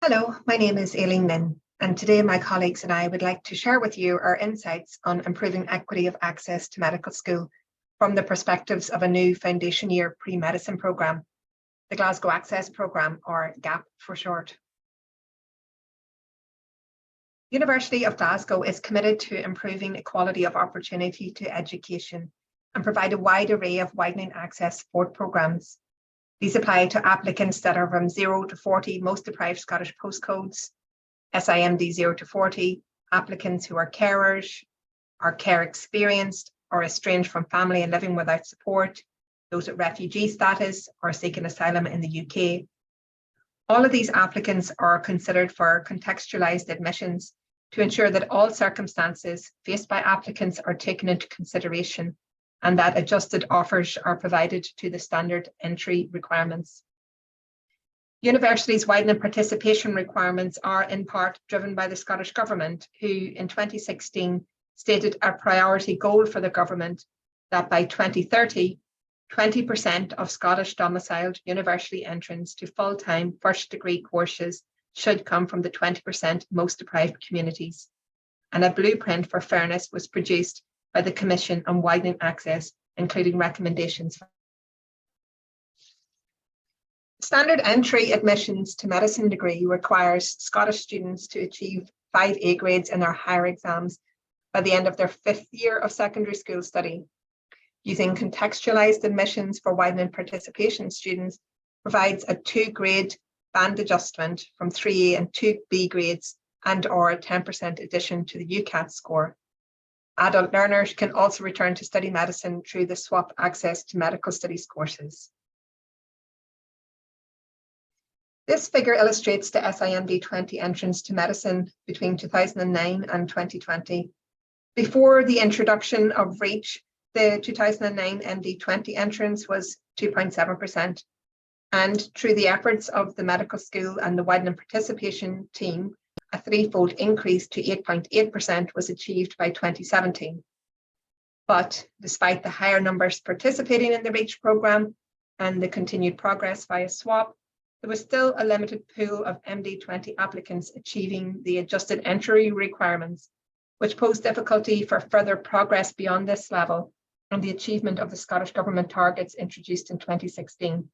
Hello, my name is Aileen Linn, and today my colleagues and I would like to share with you our insights on improving equity of access to medical school from the perspectives of a new foundation year pre-medicine programme, the Glasgow Access Programme, or GAP for short. The University of Glasgow is committed to improving equality of opportunity to education and provide a wide array of widening access support programmes. These apply to applicants that are from 0 to 40 most deprived Scottish postcodes, SIMD 0 to 40, applicants who are carers, are care experienced, or estranged from family and living without support, those with refugee status or seeking asylum in the UK. All of these applicants are considered for contextualised admissions to ensure that all circumstances faced by applicants are taken into consideration and that adjusted offers are provided to the standard entry requirements. Universities' widening participation requirements are in part driven by the Scottish Government, who in 2016 stated a priority goal for the government that by 2030, 20% of Scottish domiciled university entrants to full-time first degree courses should come from the 20% most deprived communities. And a blueprint for fairness was produced by the Commission on Widening Access, including recommendations. Standard entry admissions to medicine degree requires Scottish students to achieve 5 A grades in their higher exams by the end of their 5th year of secondary school study. Using contextualised admissions for widening participation students provides a 2-grade band adjustment from 3A and 2B grades and/or a 10% addition to the UCAT score. Adult learners can also return to study medicine through the swap access to medical studies courses. This figure illustrates the SIMD 20 entrance to medicine between 2009 and 2020. Before the introduction of REACH, the 2009 MD 20 entrance was 2.7%. And through the efforts of the medical school and the widening participation team, a 3-fold increase to 8.8% was achieved by 2017. But despite the higher numbers participating in the REACH programme and the continued progress via swap, there was still a limited pool of MD20 applicants achieving the adjusted entry requirements, which posed difficulty for further progress beyond this level and the achievement of the Scottish Government targets introduced in 2016.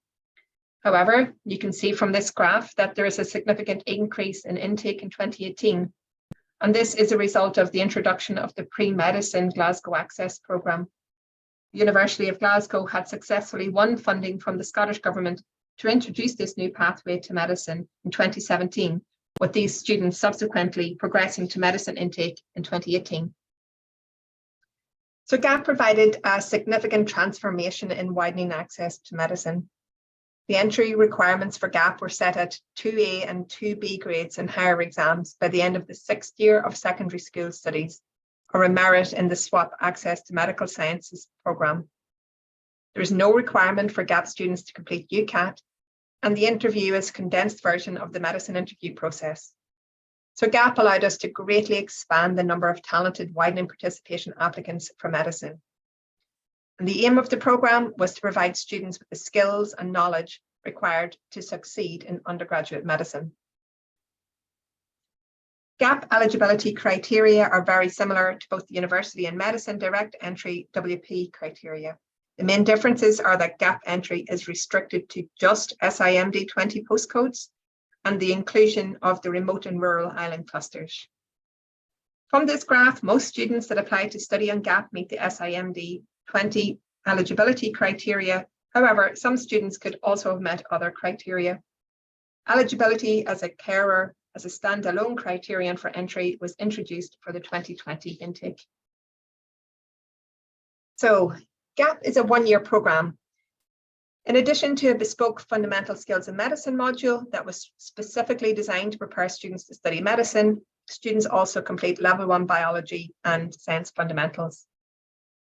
However, you can see from this graph that there is a significant increase in intake in 2018, and this is a result of the introduction of the pre-medicine Glasgow Access Programme. The University of Glasgow had successfully won funding from the Scottish Government to introduce this new pathway to medicine in 2017, with these students subsequently progressing to medicine intake in 2018. So GAP provided a significant transformation in widening access to medicine. The entry requirements for GAP were set at 2A and 2B grades in higher exams by the end of the 6th year of secondary school studies, or a merit in the swap access to medical sciences programme. There is no requirement for GAP students to complete UCAT, and the interview is a condensed version of the medicine interview process. So GAP allowed us to greatly expand the number of talented widening participation applicants for medicine. And the aim of the programme was to provide students with the skills and knowledge required to succeed in undergraduate medicine. GAP eligibility criteria are very similar to both the university and medicine direct entry WP criteria. The main differences are that GAP entry is restricted to just SIMD 20 postcodes and the inclusion of the remote and rural island clusters. From this graph, most students that apply to study on GAP meet the SIMD 20 eligibility criteria. However, some students could also have met other criteria. Eligibility as a carer as a standalone criterion for entry was introduced for the 2020 intake. So GAP is a 1-year programme. In addition to a bespoke fundamental skills in medicine module that was specifically designed to prepare students to study medicine, students also complete level 1 biology and science fundamentals.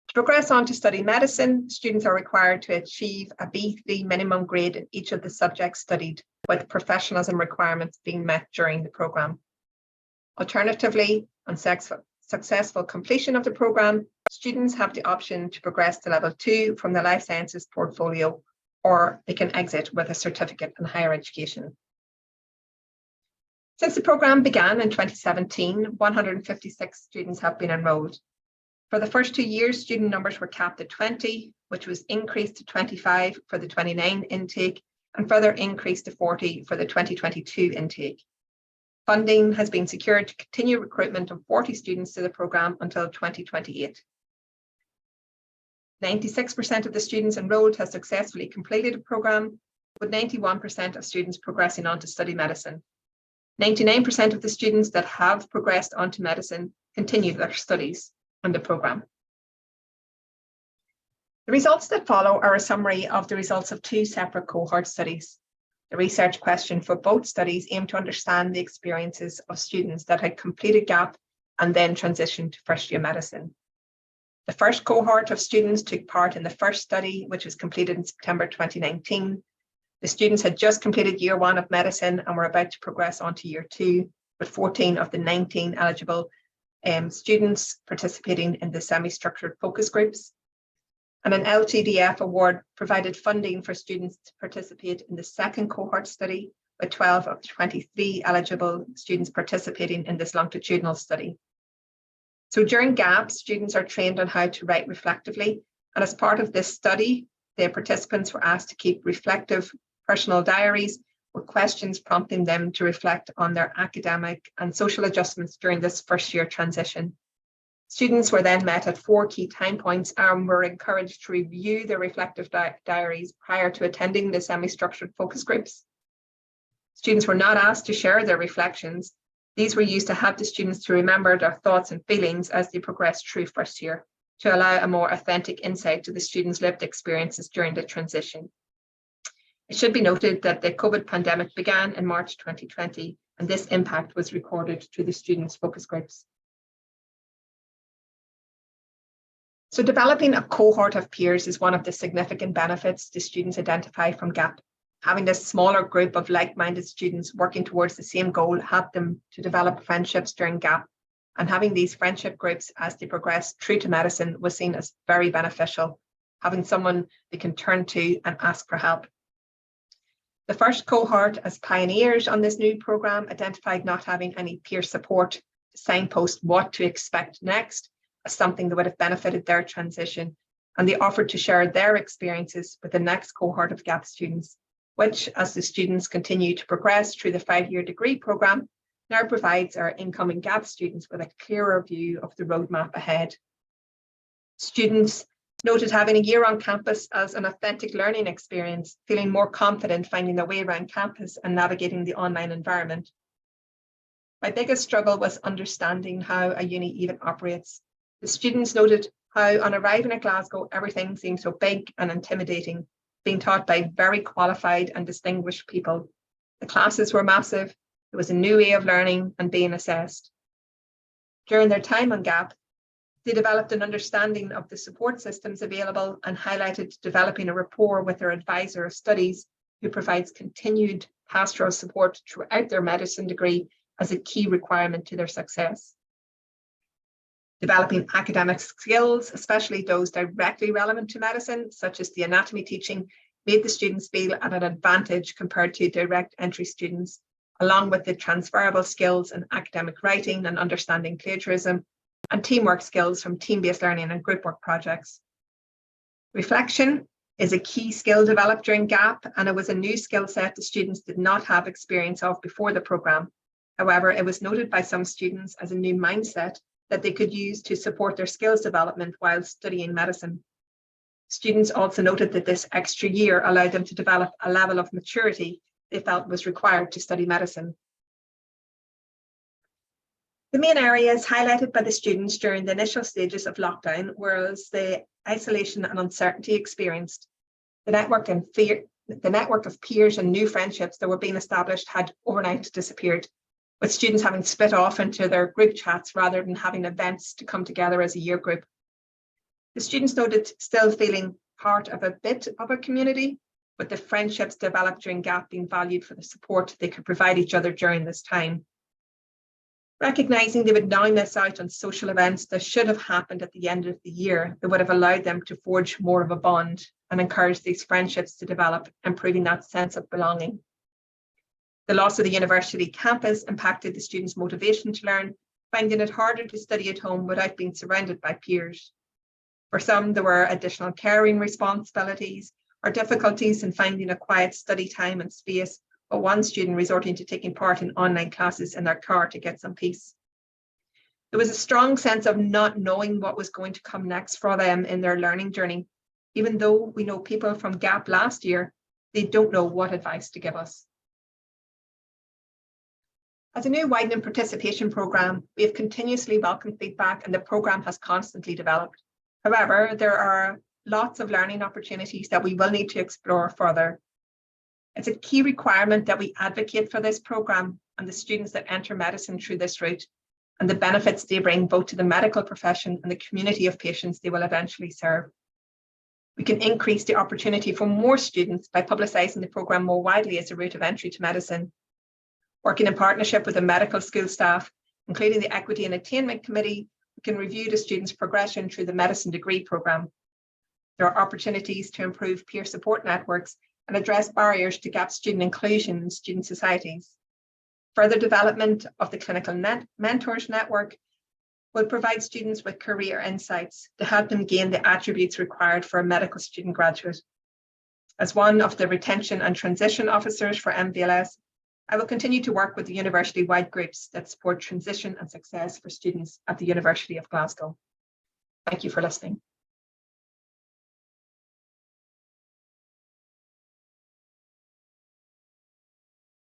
To progress on to study medicine, students are required to achieve a B3 minimum grade in each of the subjects studied, with professionalism requirements being met during the programme. Alternatively, on successful completion of the programme, students have the option to progress to level 2 from the life sciences portfolio, or they can exit with a certificate in higher education. Since the programme began in 2017, 156 students have been enrolled. For the first 2 years, student numbers were capped at 20, which was increased to 25 for the 29 intake and further increased to 40 for the 2022 intake. Funding has been secured to continue recruitment of 40 students to the programme until 2028. 96% of the students enrolled have successfully completed the programme, with 91% of students progressing on to study medicine. 99% of the students that have progressed on to medicine continued their studies on the programme. The results that follow are a summary of the results of 2 separate cohort studies. The research question for both studies aimed to understand the experiences of students that had completed GAP and then transitioned to first year medicine. The first cohort of students took part in the first study, which was completed in September 2019. The students had just completed year 1 of medicine and were about to progress on to year 2, with 14 of the 19 eligible students participating in the semi-structured focus groups. And an LTDF award provided funding for students to participate in the second cohort study, with 12 of 23 eligible students participating in this longitudinal study. So during GAP, students are trained on how to write reflectively, and as part of this study, the participants were asked to keep reflective personal diaries with questions prompting them to reflect on their academic and social adjustments during this first year transition. Students were then met at 4 key time points and were encouraged to review their reflective diaries prior to attending the semi-structured focus groups. Students were not asked to share their reflections. These were used to help the students to remember their thoughts and feelings as they progressed through first year, to allow a more authentic insight to the students' lived experiences during the transition. It should be noted that the COVID pandemic began in March 2020, and this impact was recorded to the students' focus groups. So developing a cohort of peers is one of the significant benefits the students identify from GAP. Having this smaller group of like-minded students working towards the same goal helped them to develop friendships during GAP, and having these friendship groups as they progress through to medicine was seen as very beneficial, having someone they can turn to and ask for help. The first cohort, as pioneers on this new programme, identified not having any peer support to signpost what to expect next as something that would have benefited their transition, and they offered to share their experiences with the next cohort of GAP students, which, as the students continue to progress through the 5-year degree programme, now provides our incoming GAP students with a clearer view of the roadmap ahead. Students noted having a year on campus as an authentic learning experience, feeling more confident finding their way around campus and navigating the online environment. My biggest struggle was understanding how a uni even operates. The students noted how on arriving at Glasgow, everything seemed so big and intimidating, being taught by very qualified and distinguished people. The classes were massive, it was a new way of learning and being assessed. During their time on GAP, they developed an understanding of the support systems available and highlighted developing a rapport with their advisor of studies, who provides continued pastoral support throughout their medicine degree as a key requirement to their success. Developing academic skills, especially those directly relevant to medicine, such as the anatomy teaching, made the students feel at an advantage compared to direct entry students, along with the transferable skills in academic writing and understanding plagiarism, and teamwork skills from team-based learning and group work projects. Reflection is a key skill developed during GAP, and it was a new skill set the students did not have experience of before the programme. However, it was noted by some students as a new mindset that they could use to support their skills development while studying medicine. Students also noted that this extra year allowed them to develop a level of maturity they felt was required to study medicine. The main areas highlighted by the students during the initial stages of lockdown was the isolation and uncertainty experienced. The network of peers and new friendships that were being established had overnight disappeared, with students having split off into their group chats rather than having events to come together as a year group. The students noted still feeling part of a bit of a community, with the friendships developed during GAP being valued for the support they could provide each other during this time. Recognising they would now miss out on social events that should have happened at the end of the year that would have allowed them to forge more of a bond and encourage these friendships to develop, improving that sense of belonging. The loss of the university campus impacted the students' motivation to learn, finding it harder to study at home without being surrounded by peers. For some, there were additional caring responsibilities or difficulties in finding a quiet study time and space, with one student resorting to taking part in online classes in their car to get some peace. There was a strong sense of not knowing what was going to come next for them in their learning journey. Even though we know people from GAP last year, they don't know what advice to give us. As a new widening participation programme, we have continuously welcomed feedback and the programme has constantly developed. However, there are lots of learning opportunities that we will need to explore further. It's a key requirement that we advocate for this programme and the students that enter medicine through this route and the benefits they bring both to the medical profession and the community of patients they will eventually serve. We can increase the opportunity for more students by publicising the programme more widely as a route of entry to medicine. Working in partnership with the medical school staff, including the Equity and Attainment Committee, we can review the students' progression through the medicine degree programme. There are opportunities to improve peer support networks and address barriers to GAP student inclusion in student societies. Further development of the clinical mentors network will provide students with career insights to help them gain the attributes required for a medical student graduate. As one of the retention and transition officers for MVLS, I will continue to work with the university-wide groups that support transition and success for students at the University of Glasgow. Thank you for listening.